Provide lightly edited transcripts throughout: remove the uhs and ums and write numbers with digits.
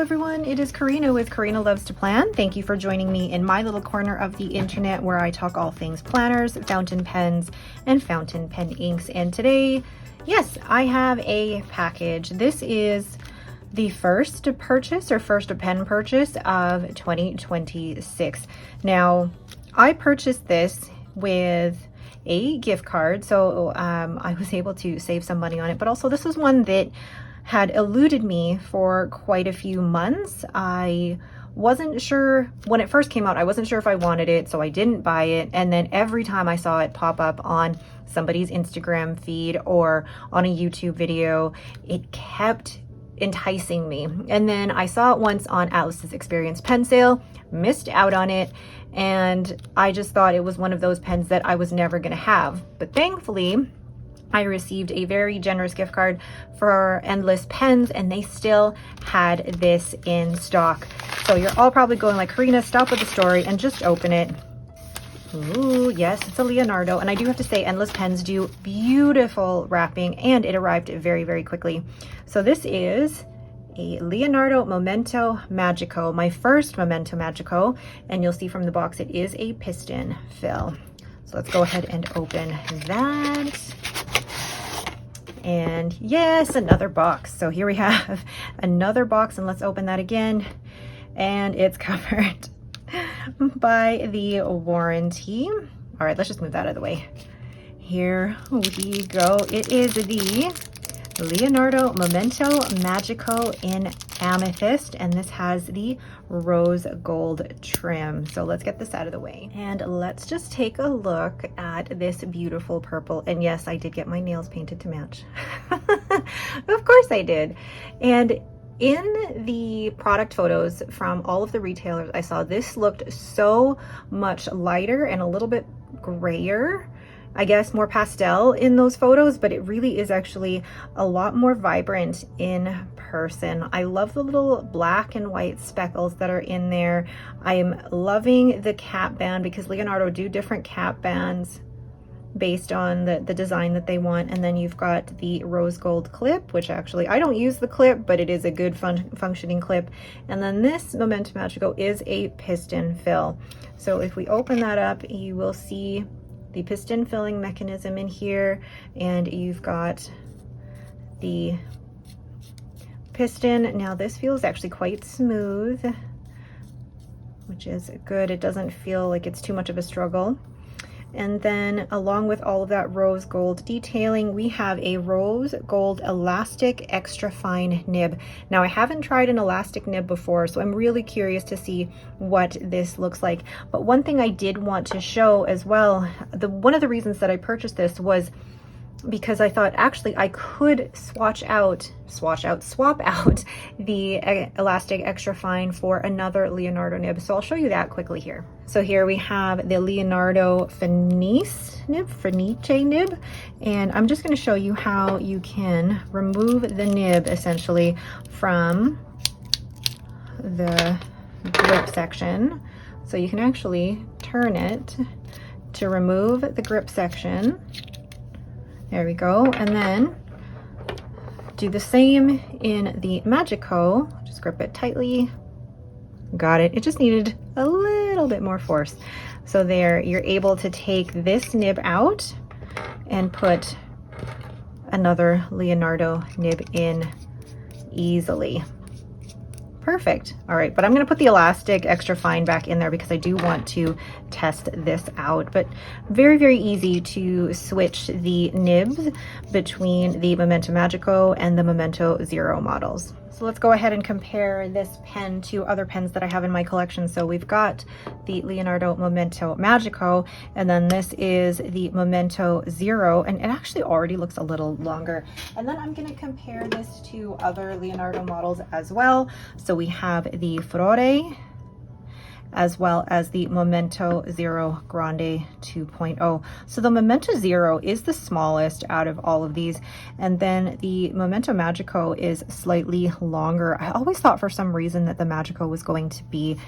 everyone, it is Karina with Karina Loves to Plan. Thank you for joining me in my little corner of the internet where I talk all things planners, fountain pens, and fountain pen inks. And today, yes, I have a package. This is the first pen purchase of 2026. Now, I purchased this with a gift card, so I was able to save some money on it, but also this was one that had eluded me for quite a few months. I wasn't sure when it first came out. I wasn't sure if I wanted it, so I didn't buy it. And then every time I saw it pop up on somebody's Instagram feed or on a YouTube video, it kept enticing me. And then I saw it once on Atlas's Experience pen sale, missed out on it, and I just thought it was one of those pens that I was never going to have. But thankfully, I received a very generous gift card for Endless Pens, and they still had this in stock. So you're all probably going like, Karina, stop with the story and just open it. Ooh, yes, it's a Leonardo. And I do have to say, Endless Pens do beautiful wrapping, and it arrived very, very quickly. So this is a Leonardo Momento Magico, my first Momento Magico. And you'll see from the box, it is a piston fill. So let's go ahead and open that. And yes, another box. So here we have another box, and let's open that again. And it's covered by the warranty. All right, let's just move that out of the way. Here we go. It is the Leonardo Momento Magico in Amethyst, and this has the rose gold trim. So let's get this out of the way, and let's just take a look at this beautiful purple. And yes, I did get my nails painted to match. Of course I did. And in the product photos from all of the retailers I saw, this looked so much lighter and a little bit grayer, I guess more pastel in those photos, but it really is actually a lot more vibrant in person. I love the little black and white speckles that are in there. I'm loving the cap band, because Leonardo do different cap bands based on the design that they want. And then you've got the rose gold clip, which actually I don't use the clip, but it is a good functioning clip. And then this Momento Magico is a piston fill. So if we open that up, you will see the piston filling mechanism in here, and you've got the piston. Now this feels actually quite smooth, which is good. It doesn't feel like it's too much of a struggle. And then along with all of that rose gold detailing, we have a rose gold elastic extra fine nib. Now I haven't tried an elastic nib before, so I'm really curious to see what this looks like. But one thing I did want to show as well, one of the reasons that I purchased this was because I thought actually I could swap out the elastic extra fine for another Leonardo nib. So I'll show you that quickly here. So here we have the Leonardo Fenice nib, and I'm just going to show you how you can remove the nib essentially from the grip section. So you can actually turn it to remove the grip section. There we go. And then do the same in the Magico. Just grip it tightly. Got it. It just needed a little bit more force. So there, you're able to take this nib out and put another Leonardo nib in easily. Perfect. All right, but I'm going to put the elastic extra fine back in there because I do want to test this out. But very, very easy to switch the nibs between the Momento Magico and the Momento Zero models. So let's go ahead and compare this pen to other pens that I have in my collection. So we've got the Leonardo Momento Magico, and then this is the Momento Zero, and it actually already looks a little longer. And then I'm going to compare this to other Leonardo models as well. So we have the Furore, as well as the Momento Zero Grande 2.0. So the Momento Zero is the smallest out of all of these, and then the Momento Magico is slightly longer. I always thought for some reason that the Magico was going to be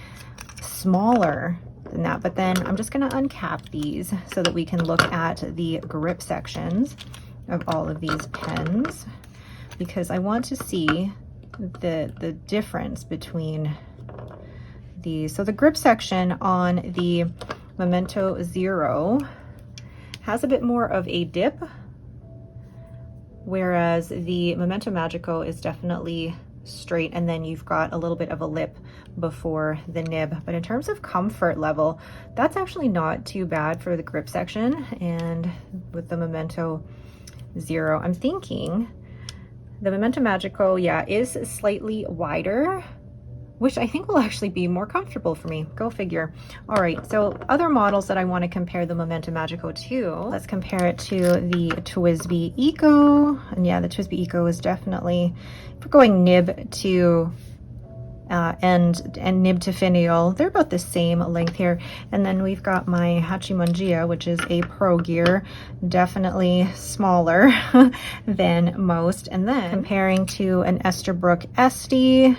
smaller than that, but then I'm just going to uncap these so that we can look at the grip sections of all of these pens, because I want to see the difference between these. So the grip section on the Momento Zero has a bit more of a dip, whereas the Momento Magico is definitely straight, and then you've got a little bit of a lip before the nib. But in terms of comfort level, that's actually not too bad for the grip section. And with the Momento Zero, I'm thinking the Momento Magico, yeah, is slightly wider, which I think will actually be more comfortable for me. Go figure. All right, so other models that I want to compare the Momento Magico to, let's compare it to the TWSBI Eco. And yeah, the TWSBI Eco is definitely, if we're going nib to and nib to finial, they're about the same length here. And then we've got my Hachimanjia, which is a pro gear, definitely smaller than most. And then comparing to an Esterbrook Esty,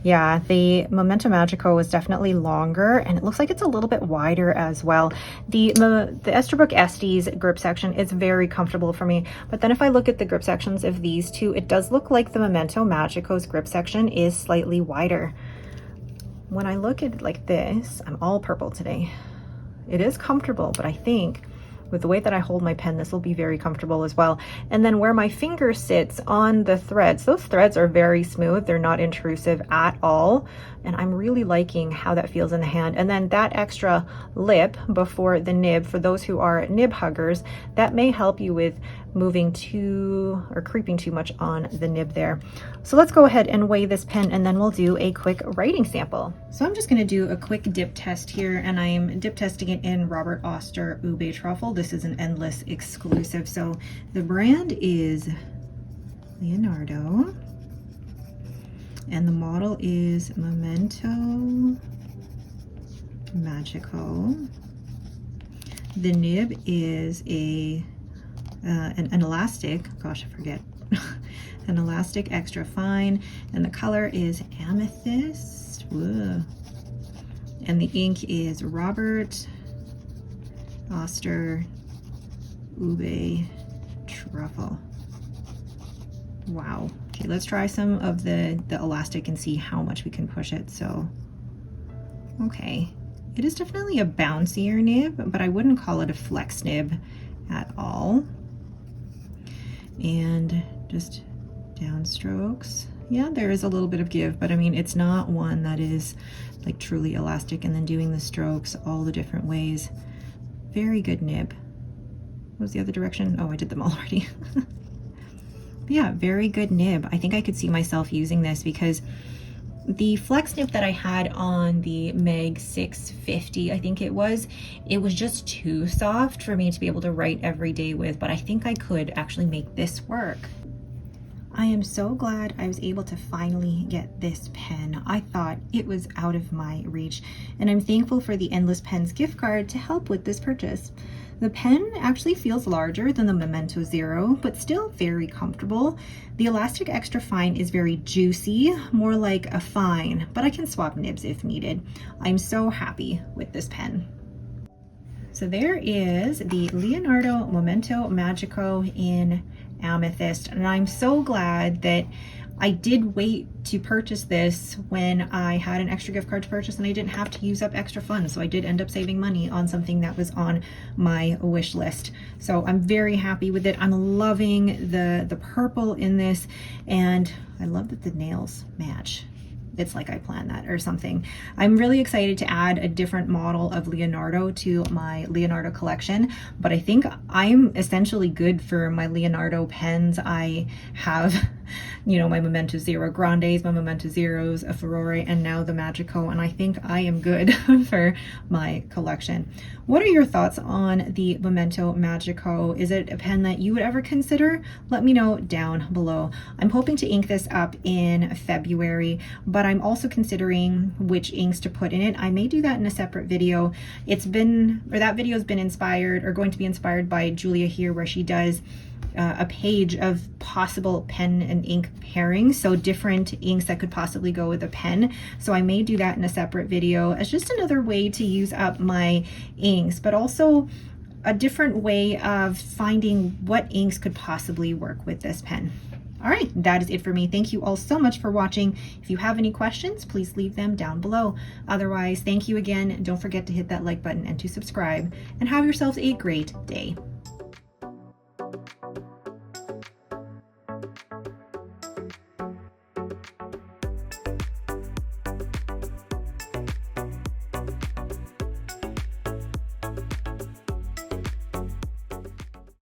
yeah, the Momento Magico is definitely longer, and it looks like it's a little bit wider as well. The Esterbrook Estes grip section is very comfortable for me, but then if I look at the grip sections of these two, it does look like the Momento Magico's grip section is slightly wider. When I look at it like this, I'm all purple today. It is comfortable, but I think with the way that I hold my pen, this will be very comfortable as well. And then where my finger sits on the threads, those threads are very smooth. They're not intrusive at all. And I'm really liking how that feels in the hand. And then that extra lip before the nib, for those who are nib huggers, that may help you with moving too or creeping too much on the nib there. So let's go ahead and weigh this pen, and then we'll do a quick writing sample. So I'm just going to do a quick dip test here, and I'm dip testing it in Robert Oster Ube Truffle. This is an Endless exclusive. So the brand is Leonardo, and the model is Momento Magico. The nib is an elastic, gosh, I forget, an elastic extra fine, and the color is Amethyst. Whoa. And the ink is Robert Oster Ube Truffle. Wow. Okay, let's try some of the elastic and see how much we can push it. So, okay. It is definitely a bouncier nib, but I wouldn't call it a flex nib at all. And just downstrokes. Yeah, there is a little bit of give, but I mean, it's not one that is like truly elastic. And then doing the strokes all the different ways. Very good nib. What was the other direction? Oh, I did them all already. Yeah, very good nib. I think I could see myself using this because the flex nib that I had on the Meg 650, I think it was just too soft for me to be able to write every day with, but I think I could actually make this work. I am so glad I was able to finally get this pen. I thought it was out of my reach, and I'm thankful for the Endless Pens gift card to help with this purchase. The pen actually feels larger than the Momento Zero, but still very comfortable. The elastic extra fine is very juicy, more like a fine, but I can swap nibs if needed. I'm so happy with this pen. So there is the Leonardo Momento Magico in Amethyst, and I'm so glad that I did wait to purchase this when I had an extra gift card to purchase and I didn't have to use up extra funds. So I did end up saving money on something that was on my wish list. So I'm very happy with it. I'm loving the purple in this, and I love that the nails match. It's like I planned that or something. I'm really excited to add a different model of Leonardo to my Leonardo collection, but I think I'm essentially good for my Leonardo pens. I have, you know, my Momento Zero Grandes, my Momento Zeros, a Furore, and now the Magico, and I think I am good for my collection. What are your thoughts on the Momento Magico? Is it a pen that you would ever consider? Let me know down below. I'm hoping to ink this up in February, but I'm also considering which inks to put in it. I may do that in a separate video. That video has been inspired, or going to be inspired, by Julia here, where she does a page of possible pen and ink pairings, so different inks that could possibly go with a pen. So I may do that in a separate video as just another way to use up my inks, but also a different way of finding what inks could possibly work with this pen. All right, that is it for me. Thank you all so much for watching. If you have any questions, please leave them down below. Otherwise, thank you again. Don't forget to hit that like button and to subscribe, and have yourselves a great day.